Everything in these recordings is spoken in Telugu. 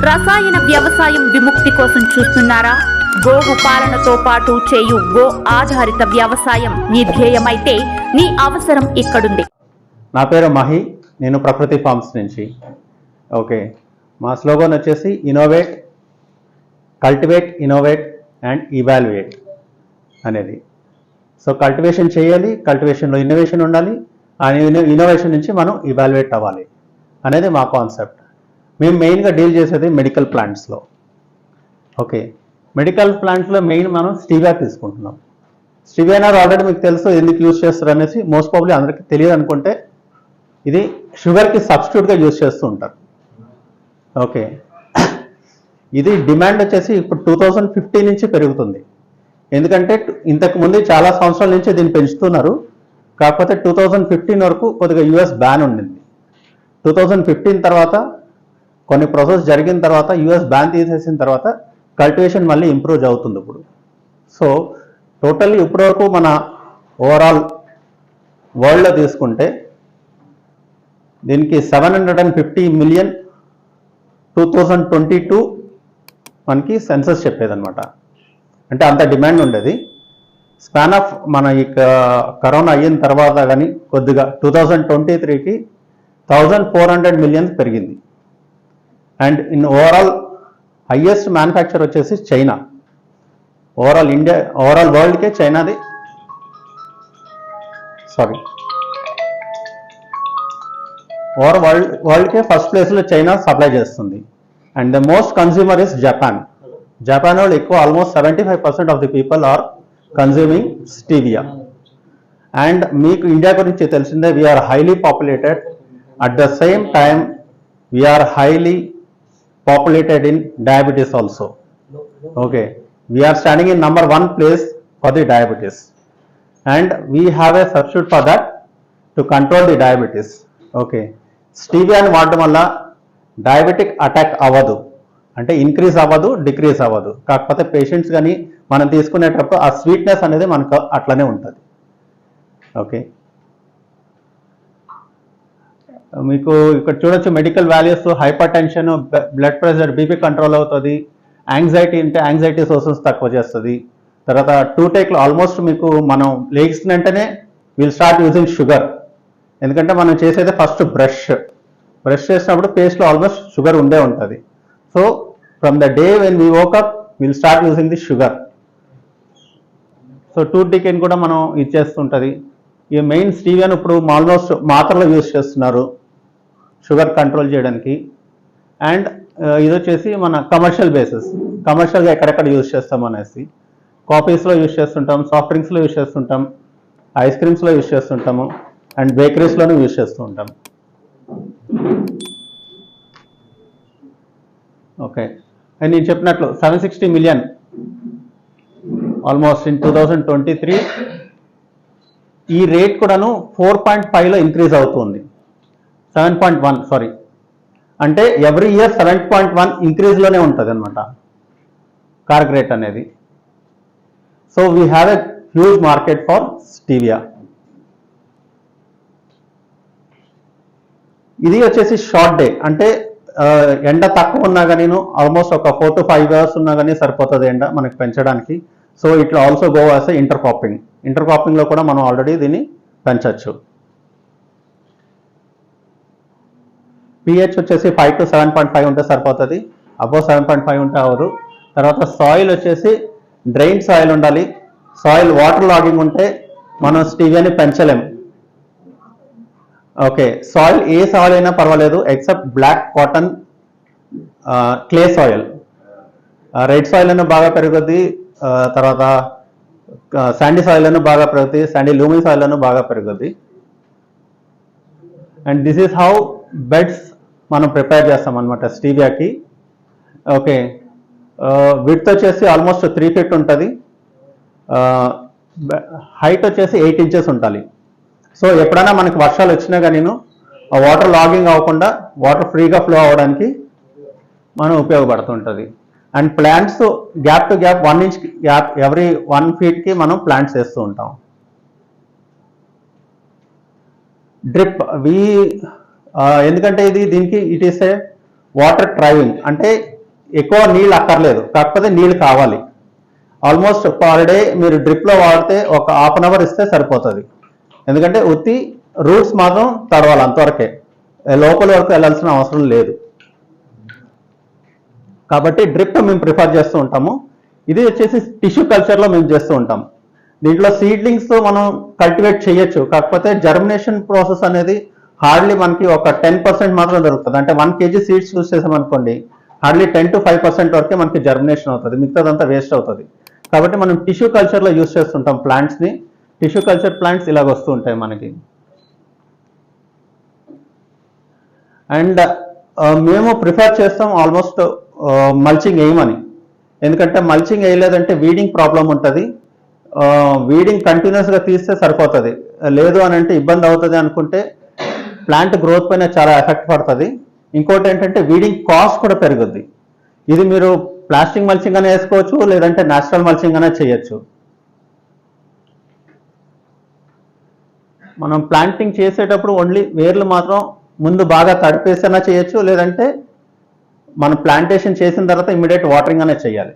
రసాయన వ్యవసాయం విముక్తి కోసం చూస్తున్నారా? గోవు పాలనతో పాటు చేయు గో ఆధారిత వ్యవసాయం నీ ధ్యేయమైతే నీ అవసరం ఇక్కడుంది. నా పేరు మహి, నేను ప్రకృతి ఫార్మ్స్ నుంచి. ఓకే, మా స్లోగన్ వచ్చేసి innovate, cultivate, innovate and evaluate అనేది. సో కల్టివేషన్ చేయాలి, కల్టివేషన్లో ఇన్నోవేషన్ ఉండాలి, ఆ ఇన్నోవేషన్ నుంచి మనం ఇవాల్యుయేట్ అవ్వాలి అనేది మా కాన్సెప్ట్. మేము మెయిన్గా డీల్ చేసేది మెడికల్ ప్లాంట్స్లో. ఓకే, మెడికల్ ప్లాంట్స్లో మెయిన్ మనం స్టీవియా తీసుకుంటున్నాం. స్టీవియా ఆల్రెడీ మీకు తెలుసు ఎందుకు యూజ్ చేస్తారు అనేసి, మోస్ట్ ప్రాబ్లీ అందరికీ తెలియదు అనుకుంటే, ఇది షుగర్కి సబ్స్టిట్యూట్గా యూజ్ చేస్తూ ఉంటారు. ఓకే, ఇది డిమాండ్ వచ్చేసి ఇప్పుడు 2015 నుంచి పెరుగుతుంది. ఎందుకంటే ఇంతకు ముందు చాలా సంవత్సరాల నుంచి దీన్ని పెంచుతున్నారు. కాకపోతే 2015 వరకు కొద్దిగా యూఎస్ బ్యాన్ ఉండింది. 2015 తర్వాత కొన్ని ప్రాసెస్ జరిగిన తర్వాత యూఎస్ బ్యాన్ తీసేసిన తర్వాత కల్టివేషన్ మళ్ళీ ఇంప్రూవ్ అవుతుంది ఇప్పుడు. సో టోటల్లీ ఇప్పటివరకు మన ఓవరాల్ వరల్డ్లో తీసుకుంటే దీనికి 750 మిలియన్ 2022 మనకి సెన్సస్ చెప్పేదన్నమాట. అంటే అంత డిమాండ్ ఉండేది. స్పాన్ ఆఫ్ మన ఈ కరోనా అయిన తర్వాత కానీ కొద్దిగా 2023కి 1400 మిలియన్స్ పెరిగింది. And in overall highest manufacture వచ్చేసి చైనా. ఓవరాల్ ఇండియా, ఓవరాల్ వరల్డ్కే చైనాది, ఓవరాల్ వరల్డ్కే ఫస్ట్ ప్లేస్లో చైనా సప్లై చేస్తుంది. And the most consumer is Japan. Japan వాళ్ళు ఎక్కువ, almost 75% of the people are consuming stevia. And మీకు ఇండియా గురించి తెలిసిందే, we are highly populated. At the same time we are highly populated in diabetes also. Okay, we are standing in number 1 place for the diabetes, and we have a substitute for that to control the diabetes. Okay, stevia ni vaadam valla diabetic attack avadu, ante increase avadu, decrease avadu. కాకపోతే పేషెంట్స్ కానీ మనం తీసుకునేటప్పుడు ఆ స్వీట్నెస్ అనేది మనకు అట్లనే ఉంటుంది. ఓకే, మీకు ఇక్కడ చూడొచ్చు medical values. Hyper tension, blood pressure, BP control అవుతుంది. యాంగ్జైటీ అంటే యాంగ్జైటీ సోర్సెస్ తక్కువ చేస్తుంది. తర్వాత టూటేక్లో ఆల్మోస్ట్ మీకు మనం లేచిన వెంటనే విల్ స్టార్ట్ యూజింగ్ షుగర్. ఎందుకంటే మనం చేసేది ఫస్ట్ బ్రష్ చేసినప్పుడు పేస్ట్లో ఆల్మోస్ట్ షుగర్ ఉండే ఉంటుంది. So from the day when we woke up will start using the sugar. So tooth decay కూడా మనం ఇచ్చేస్తుంటుంది. ఈ మెయిన్ స్టీవియాను ఇప్పుడు ఆల్మోస్ట్ మాత్రలో యూజ్ చేస్తున్నారు షుగర్ కంట్రోల్ చేయడానికి. అండ్ ఇది వచ్చేసి మన కమర్షియల్ బేసిస్, కమర్షియల్గా ఎక్కడెక్కడ యూజ్ చేస్తాం అనేసి, కాఫీస్లో యూజ్ చేస్తుంటాం, సాఫ్ట్ డ్రింక్స్లో యూజ్ చేస్తుంటాం, ఐస్ క్రీమ్స్లో యూజ్ చేస్తుంటాము, అండ్ బేకరీస్లోనూ యూజ్ చేస్తూ ఉంటాం. ఓకే, అండ్ నేను చెప్పినట్లు 760 మిలియన్ ఆల్మోస్ట్ ఇన్ 2023. ఈ రేట్ కూడాను 4.5లో ఇంక్రీజ్ అవుతుంది. 7.1 సారీ, అంటే ఎవ్రీ ఇయర్ 7.1 ఇంక్రీజ్లోనే ఉంటుంది అనమాట కార్గ్ రేట్ అనేది. So we have a huge market for stevia. ఇది వచ్చేసి షార్ట్ డే, అంటే ఎండ తక్కువ ఉన్నా కానీ ఆల్మోస్ట్ ఒక 4 to 5 hours ఉన్నా కానీ సరిపోతుంది ఎండ మనకి పెంచడానికి. సో ఇట్లా ఆల్సో గో యాస్ ఎ ఇంటర్ క్రాపింగ్లో కూడా మనం ఆల్రెడీ దీన్ని పెంచవచ్చు. పిహెచ్ వచ్చేసి 5 to 7.5 ఉంటే సరిపోతుంది. అబోవ్ 7.5 ఉంటే అవ్వదు. తర్వాత సాయిల్ వచ్చేసి డ్రైన్ సాయిల్ ఉండాలి. సాయిల్ వాటర్ లాగింగ్ ఉంటే మనం స్టీవియాని పెంచలేం. ఓకే, సాయిల్ ఏ సాయిల్ అయినా పర్వాలేదు except black cotton, clay soil. Red soil అయినా బాగా పెరుగుద్ది, తర్వాత శాండీ సాయిల్ అయినా బాగా పెరుగుతుంది, శాండీ లూమి సాయిల్ అయినా బాగా పెరుగుద్ది. And this is how beds మనం ప్రిపేర్ చేస్తాం అనమాట స్టీవియాకి. ఓకే, విడ్త్ వచ్చేసి ఆల్మోస్ట్ 3 feet ఉంటుంది, హైట్ వచ్చేసి 8 inches ఉండాలి. సో ఎప్పుడైనా మనకి వర్షాలు వచ్చినా కానీ ఆ వాటర్ లాగింగ్ అవ్వకుండా వాటర్ ఫ్రీగా ఫ్లో అవ్వడానికి మనం ఉపయోగపడుతుంటుంది. And plants gap to gap 1 inch gap every 1 feetకి మనం ప్లాంట్స్ వేస్తూ ఉంటాం. డ్రిప్ ఎందుకంటే దీనికి it is a water thriving అంటే ఎక్కువ నీళ్ళు అక్కర్లేదు, కాకపోతే నీళ్ళు కావాలి. ఆల్మోస్ట్ పర్ డే మీరు డ్రిప్లో వాడితే ఒక హాఫ్ అన్ అవర్ ఇస్తే సరిపోతుంది. ఎందుకంటే ఉత్తి రూట్స్ మాత్రం తడవాలి, అంతవరకే, లోపల వరకు వెళ్ళాల్సిన అవసరం లేదు. కాబట్టి డ్రిప్ మేము ప్రిఫర్ చేస్తూ ఉంటాము. ఇది వచ్చేసి టిష్యూ కల్చర్లో మేము చేస్తూ ఉంటాం. దీంట్లో సీడ్లింగ్స్తో మనం కల్టివేట్ చేయొచ్చు, కాకపోతే జర్మినేషన్ ప్రాసెస్ అనేది హార్డ్లీ మనకి ఒక 10% మాత్రం దొరుకుతుంది. అంటే 1 kg సీడ్స్ యూస్ చేసామనుకోండి, హార్డ్లీ 10 to 5% వరకే మనకి జర్మినేషన్ అవుతుంది, మిగతాదంతా వేస్ట్ అవుతుంది. కాబట్టి మనం టిష్యూ కల్చర్లో యూస్ చేస్తుంటాం ప్లాంట్స్ని. టిష్యూ కల్చర్ ప్లాంట్స్ ఇలాగ వస్తూ ఉంటాయి మనకి. అండ్ మేము ప్రిఫర్ చేస్తాం ఆల్మోస్ట్ మల్చింగ్ వేయమని. ఎందుకంటే మల్చింగ్ వేయలేదంటే వీడింగ్ ప్రాబ్లం ఉంటుంది. వీడింగ్ కంటిన్యూస్గా తీస్తే సరిపోతుంది, లేదు అని అంటే ఇబ్బంది అవుతుంది అనుకుంటే ప్లాంట్ గ్రోత్ పైన చాలా ఎఫెక్ట్ పడుతుంది. ఇంకోటి ఏంటంటే వీడింగ్ కాస్ట్ కూడా పెరుగుద్ది. ఇది మీరు ప్లాస్టిక్ మల్చింగ్ అనే వేసుకోవచ్చు, లేదంటే న్యాచురల్ మల్చింగ్ అనే చేయొచ్చు. మనం ప్లాంటింగ్ చేసేటప్పుడు ఓన్లీ వేర్లు మాత్రం ముందు బాగా తడిపేసైనా చేయొచ్చు, లేదంటే మనం ప్లాంటేషన్ చేసిన తర్వాత ఇమ్మీడియట్ వాటరింగ్ అనే చేయాలి.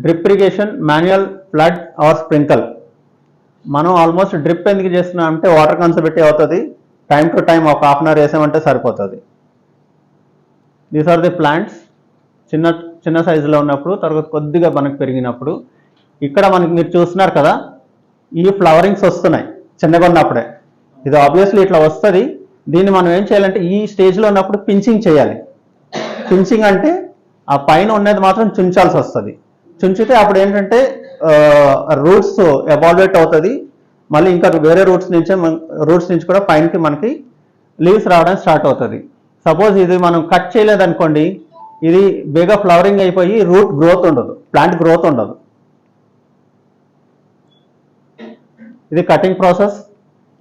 Drip irrigation, manual, flood or sprinkle. మనం ఆల్మోస్ట్ డ్రిప్ ఎందుకు చేస్తున్నాం అంటే వాటర్ కన్సర్వేటివ్ అవుతుంది, టైం టు టైం ఒక హాఫ్ అన్ అవర్ వేసామంటే సరిపోతుంది. దీస్ ఆర్ ది ప్లాంట్స్ చిన్న చిన్న సైజులో ఉన్నప్పుడు, తర్వాత కొద్దిగా మనకు పెరిగినప్పుడు. ఇక్కడ మనకి మీరు చూస్తున్నారు కదా, ఈ ఫ్లవరింగ్స్ వస్తున్నాయి చిన్నగా ఉన్నప్పుడే. ఇది ఆబ్వియస్లీ ఇట్లా వస్తుంది. దీన్ని మనం ఏం చేయాలంటే ఈ స్టేజ్లో ఉన్నప్పుడు పించింగ్ చేయాలి. పించింగ్ అంటే ఆ పైన ఉన్నది మాత్రం చుంచాల్సి వస్తుంది. చుంచితే అప్పుడు ఏంటంటే రూట్స్ ఎవాల్వేట్ అవుతుంది, మళ్ళీ ఇంకా వేరే రూట్స్ నుంచి కూడా పైనకి మనకి లీవ్స్ రావడం స్టార్ట్ అవుతుంది. సపోజ్ ఇది మనం కట్ చేయలేదనుకోండి, ఇది బేగా ఫ్లవరింగ్ అయిపోయి రూట్ గ్రోత్ ఉండదు, ప్లాంట్ గ్రోత్ ఉండదు. ఇది కటింగ్ ప్రాసెస్.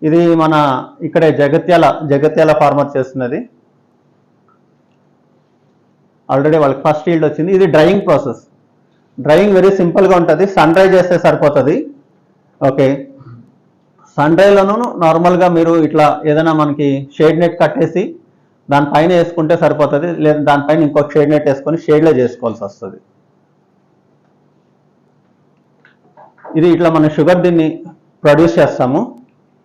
ఇది మన ఇక్కడే జగత్యాల ఫార్మర్ చేస్తున్నది. ఆల్రెడీ వాళ్ళకి ఫస్ట్ ఈల్డ్ వచ్చింది. ఇది డ్రైయింగ్ ప్రాసెస్. డ్రైయింగ్ వెరీ సింపుల్గా ఉంటుంది, సన్ డ్రై చేస్తే సరిపోతుంది. ఓకే, సన్ డ్రైలోనూ నార్మల్గా మీరు ఇట్లా ఏదైనా మనకి షేడ్ నెట్ కట్టేసి దానిపైన వేసుకుంటే సరిపోతుంది, లేదా దానిపైన ఇంకొక షేడ్ నెట్ వేసుకొని షేడ్లో చేసుకోవాల్సి వస్తుంది. ఇది ఇట్లా మనం షుగర్ దీన్ని ప్రొడ్యూస్ చేస్తాము.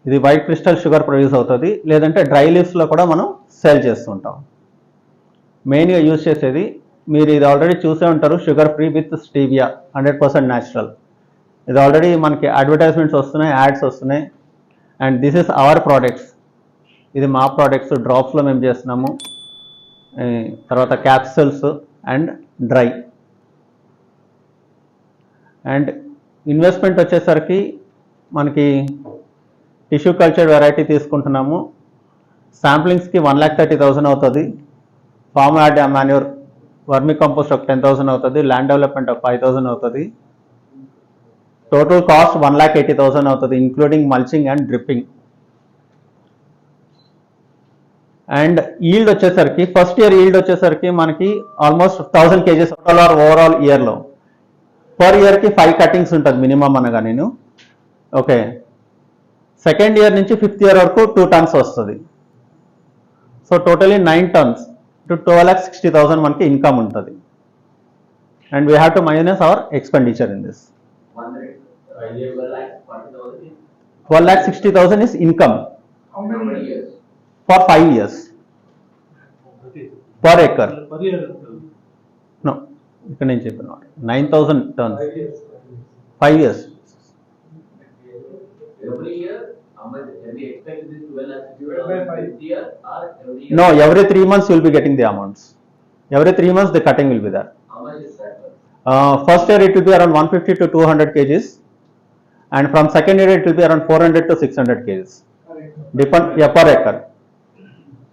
ఇది వైట్ క్రిస్టల్ షుగర్ ప్రొడ్యూస్ అవుతుంది, లేదంటే డ్రై లీవ్స్లో కూడా మనం సేల్ చేస్తుంటాం. మెయిన్గా యూజ్ చేసేది మీరు ఇది ఆల్రెడీ చూసే ఉంటారు, sugar free with stevia, 100% natural. ఇది ఆల్రెడీ మనకి అడ్వర్టైజ్మెంట్స్ వస్తున్నాయి, యాడ్స్ వస్తున్నాయి. And this is our products. ఇది మా ప్రోడక్ట్స్, డ్రాప్స్లో మేము చేస్తున్నాము. తర్వాత capsules and dry. And investment వచ్చేసరికి మనకి టిష్యూ కల్చర్ వెరైటీ తీసుకుంటున్నాము. శాంప్లింగ్స్కి 1,30,000 అవుతుంది. Farm yard manure, vermicompost ఒక 10,000 అవుతుంది. ల్యాండ్ డెవలప్మెంట్ ఒక 5,000 అవుతుంది. టోటల్ కాస్ట్ 1,80,000 అవుతుంది, including mulching and dripping. And yield వచ్చేసరికి ఫస్ట్ ఇయర్ ఈల్డ్ వచ్చేసరికి మనకి ఆల్మోస్ట్ 1000 kgs ఓవరాల్ ఇయర్లో. పర్ ఇయర్కి 5 కటింగ్స్ ఉంటుంది మినిమం అనగా నేను. ఓకే, సెకండ్ ఇయర్ నుంచి 5th ఇయర్ వరకు 2 tons వస్తుంది. సో టోటలీ 9 tons to 12,60,000 మనకి ఇన్కమ్ ఉంటుంది. And we have to minus our expenditure in this. 12,60,000 is income. How many years? For 5 years. Per acre. Per year. No, ఇక్కడ నేను చెప్పాను 9,000 tons. 5 years. Every year, how much can we expect this 12,60,000 this year or every year? No, every 3 months you will be getting the amounts. Every 3 months the cutting will be there. How much is that? First year it will be around 150 to 200 kgs, and from second year it will be around 400 to 600 kgs. Depend, yeah, per acre.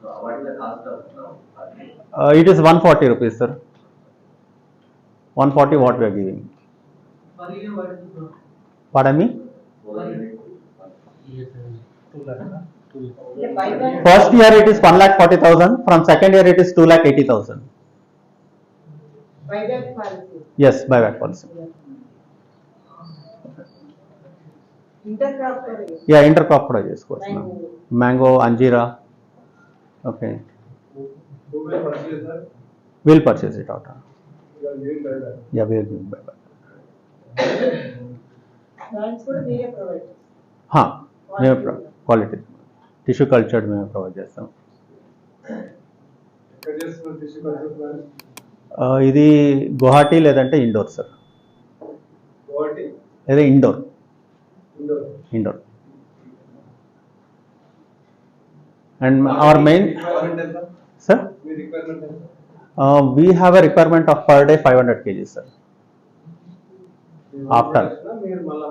So what is the cost of now? It is 140 rupees, sir. 140 what we are giving. Per year, what is the Pardon me? 400. 2 lakh? First year it is 1,40,000. From second year it is 2,80,000. Buyback policy. Yes, buyback policy. Intercrop करेंगे. Yeah, intercrop కూడా చేసుకోవచ్చు. మ్యాంగో, అంజీరా, Okay, Who will purchase that? we'll purchase it out. You are giving by that. Yeah, we'll give by. Plants కూడా మీరే ప్రొవైడ్ చేస్తారు. మేము క్వాలిటీ టిష్యూ కల్చర్డ్ మేము ప్రొవైడ్ చేస్తాం. ఎక్కడ చేస్తున్నారు టిష్యూ కల్చర్ ప్లాన్? ఇది గువాహటి లేదంటే ఇండోర్ సార్, గువాహటి లేదా Indore. Indore. And our main requirement ఎంత? సార్, మీ రిక్వైర్మెంట్ ఎంత? we have a requirement of per day 500 kgs sir. After మీరు మళ్ళా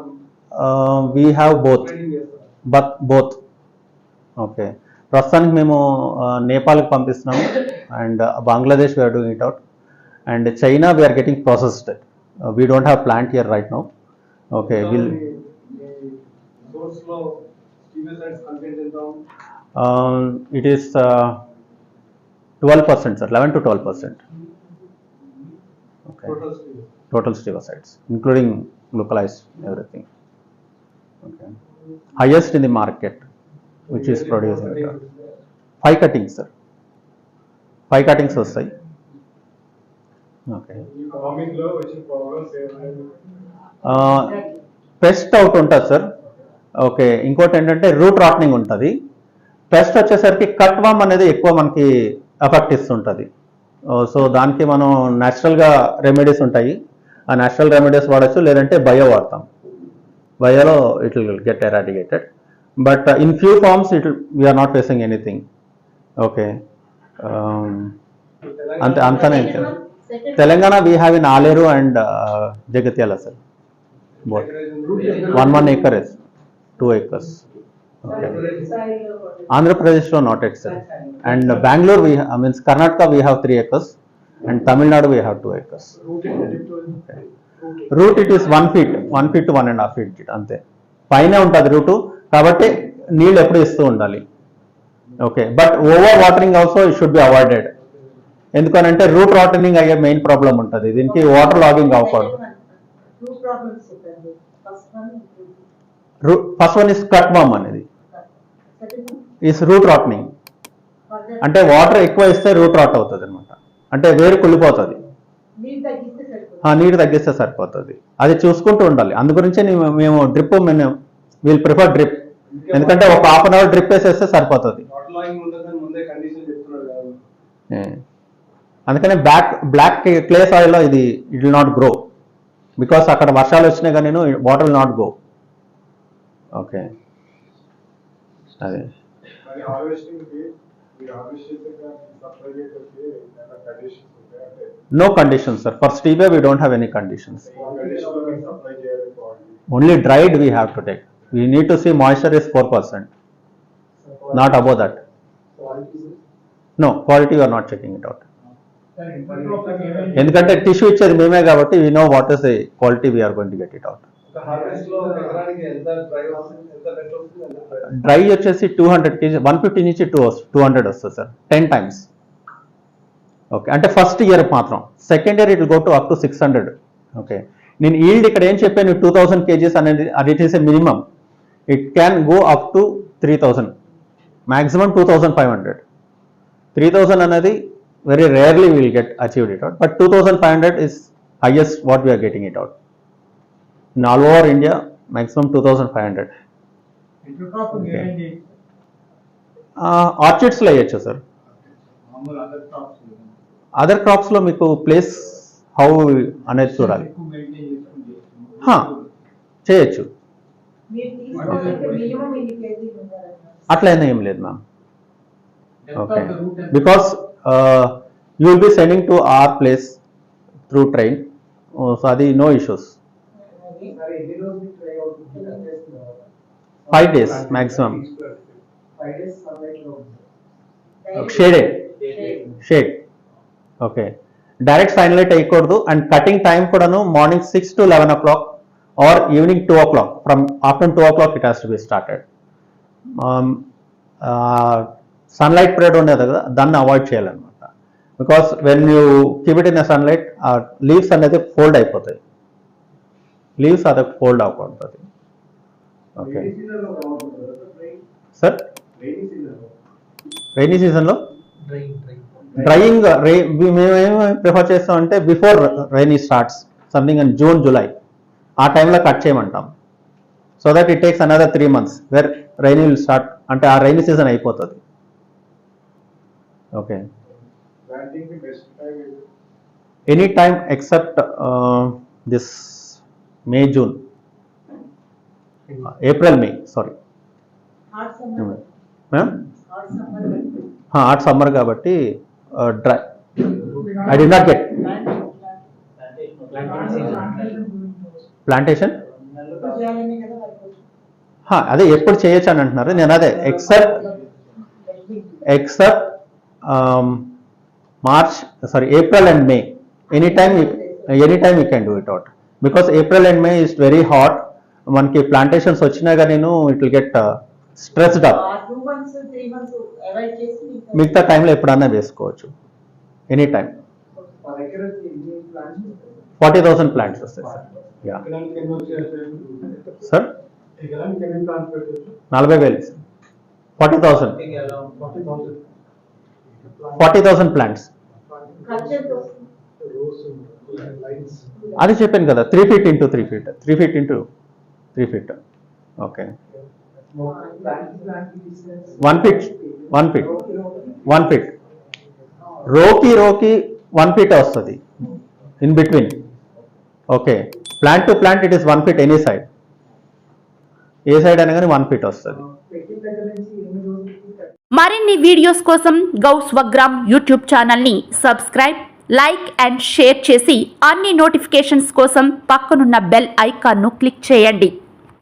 we have both, ట్రైనింగ్ చేస్తారు. but both. Okay, ప్రస్తుతానికి మేము నేపాల్కి పంపిస్తున్నాము and Bangladesh we are doing it out, and China we are getting processed. We don't have plant here right now. Okay, we'll source లో స్టీబిసైడ్స్ కంటెంట్ ఎంత ఉంది? it is 12% sir, 11 to 12%. Okay, total steviosides. total stivicides including localized everything. Okay, highest in the market which is producing it. 5 cuttings sir, 5 cuttings వస్తాయి. Okay, ఈ ఫార్మింగ్ లో వచ్చే ప్రాబ్లమ్స్ ఏమైనా? పెస్ట్ అవుట్ ఉంటుంది సార్. ఓకే, ఇంకోటి ఏంటంటే రూట్ రాట్నింగ్ ఉంటుంది. పెస్ట్ వచ్చేసరికి కట్ వామ్ అనేది ఎక్కువ మనకి ఎఫెక్ట్ ఇస్తుంటుంది. సో దానికి మనం న్యాచురల్గా రెమెడీస్ ఉంటాయి, ఆ న్యాచురల్ రెమెడీస్ వాడచ్చు, లేదంటే బయో వాడతాం. బయోలో it will get eradicated, but in few farms we are not facing anything. Okay, అంతనే sir. Telangana we have in Aleru and Jagtial sir, both 1 acre is 2 acres. Okay, Andhra Pradesh lo not yet sir, and Bangalore means Karnataka we have 3 acres, and Tamil Nadu we have 2 acres. Okay. Root it is 1 feet to 1.5 feet అంతే, పైనే ఉంటుంది రూటు, కాబట్టి నీళ్ళు ఎప్పుడు ఇస్తూ ఉండాలి. Okay, but over watering also it should be avoided. ఎందుకనంటే రూట్ వాటరింగ్ అయ్యే మెయిన్ ప్రాబ్లం ఉంటుంది, దీనికి వాటర్ లాగింగ్ అవ్వకూడదు. టూ ప్రాబ్లమ్స్ చెప్పండి. ఫస్ట్ వన్ ఇస్ కట్ వామ్ అనేది, ఇస్ రూట్ రాట్నింగ్. అంటే వాటర్ ఎక్కువ ఇస్తే రూట్ రాట్ అవుతుంది అనమాట, అంటే వేరు కుళ్ళిపోతుంది. నీరు తగ్గిస్తే సరిపోతుంది. నీరు తగ్గిస్తే సరిపోతుంది, అది చూసుకుంటూ ఉండాలి. అందు గురించి మేము డ్రిప్ వీల్ ప్రిఫర్ డ్రిప్, ఎందుకంటే ఒక హాఫ్ అన్ అవర్ డ్రిప్ వేసేస్తే సరిపోతుంది. వాటర్ లాగింగ్ ఉండదని ముందే కండిషన్ చెప్తున్నారు కదా. అందుకని బ్లాక్ క్లే సాయిల్లో ఇది it will not grow, because అక్కడ వర్షాలు వచ్చినా కానీ water will not go. Okay, అదే. మరి హార్వెస్టింగ్ కి మీరు హార్వెస్ట్ చేసాక సప్లై చేయడానికి ఏమైనా కండిషన్స్ ఉంటాయా? అంటే No conditions sir, for stevia we don't have any conditions. ఈ కండిషన్ లో మీరు సప్లై చేయాలి quality. Only dried we have to take. We need to see moisture is 4%, not above that. No, quality we are not checking it out. ఎందుకంటే టిష్యూ ఇచ్చేది మేమే కాబట్టి we know what is the quality we are going to get it out. ఒక హార్వెస్ట్ లో ఎకరానికి ఎంత డ్రై వస్తుంది, ఎంత నెట్ వస్తుంది, ఎంత డ్రై? డ్రై వచ్చేసి 200 kg, 150 నుంచి 200 వస్తుంది సార్, 10 times. ఓకే, అంటే ఫస్ట్ ఇయర్ మాత్రం. Second year it will go to up to 600. Okay, నేను ఈల్డ్ ఇక్కడ ఏం చెప్పాను 2000 kgs అనేది, అది it is a minimum. It can go up to 3000, maximum 2500. 3000 అనేది very rarely will get achieved it out, but 2500 is highest what we are getting it out. In all over India maximum 2500. ఆర్చిడ్స్లో వేయచ్చు సార్. అదర్ క్రాప్స్లో మీకు ప్లేస్ హౌ అనేది చూడాలి. చేయొచ్చు, మీరు తీసుకోవాలంటే మినిమం ఎన్ని కేజీలు ఉండాలన్నారు? అట్లా ఏం లేదు ma'am. Okay, because you will be sending to our place through train, so అది నో ఇష్యూస్. మరి ఎన్ని రోజులు డ్రై అవుతుంది? 5 days maximum. 5 days సన్లైట్ లో ఉంది. షేడ్. ఓకే, డైరెక్ట్ సన్లైట్ వేయకూడదు. అండ్ కటింగ్ టైం కూడాను morning 6 to 11 o'clock or evening 2 o'clock. From afternoon 2 o'clock it has to be started. Sunlight period ఉండేది కదా, దాన్ని అవాయిడ్ చేయాలన్నమాట. Because when you keep it in sunlight leaves అనేది ఫోల్డ్ అయిపోతాయి, లీవ్స్ అది ఫోల్డ్ అవ్వకూడదు. ఓకే రైనీ సీజన్ లో బాగుంటుంది కదా డ్రై? సార్, రైనీ సీజన్ లో రైనీ సీజన్లో డ్రైయింగ్ మేమేమి ప్రిఫర్ చేస్తామంటే before rainy starts something in June July ఆ టైంలో కట్ చేయమంటాం. So that it takes another 3 months where rainy will start, అంటే ఆ రైనీ సీజన్ అయిపోతుంది. Okay, Planting the best time is any time except this May June, April May, sorry Hot summer. Hot summer. Hot summer కాబట్టి డ్రై. I did not get plantation. చేయాలనే కదా వర్క్. అదే ఎప్పుడు చేయొచ్చు అని అంటున్నారు. నేను అదే except March, sorry April and May, any time you can do it out, because April and May is very hot. మనకి ప్లాంటేషన్స్ వచ్చినా కానీ it will get stressed up. 2 months 3 months avoid చేసి మిగతా టైంలో ఎప్పుడన్నా వేసుకోవచ్చు, ఎనీ టైం. per acre ఎన్ని plants ఉంటాయి? 40,000 ప్లాంట్స్ వస్తాయి సార్. యా ఎకరానికి ఎన్ని వచ్చేస్తాయి? సార్, ఎకరానికి ఎన్ని plants పెట్టొచ్చు? 40,000, 40,000 40,000 ప్లాంట్స్. ఖర్చు ఎంత వస్తుంది? Rows, lines. అది చెప్పాను కదా, 3 feet into 3 feet, 3 feet into 3 feet. Okay, 1 feet, 1 feet, 1 feet. రోకి 1 feet వస్తుంది in between. Okay, plant to plant it is 1 feet any side, A side అయినా కానీ 1 feet వస్తుంది. మరిన్ని వీడియోస్ కోసం గౌ స్వగ్రామ్ యూట్యూబ్ ఛానల్ని సబ్స్క్రైబ్, లైక్ అండ్ షేర్ చేసి అన్ని నోటిఫికేషన్స్ కోసం పక్కనున్న బెల్ ఐకాన్ను క్లిక్ చేయండి.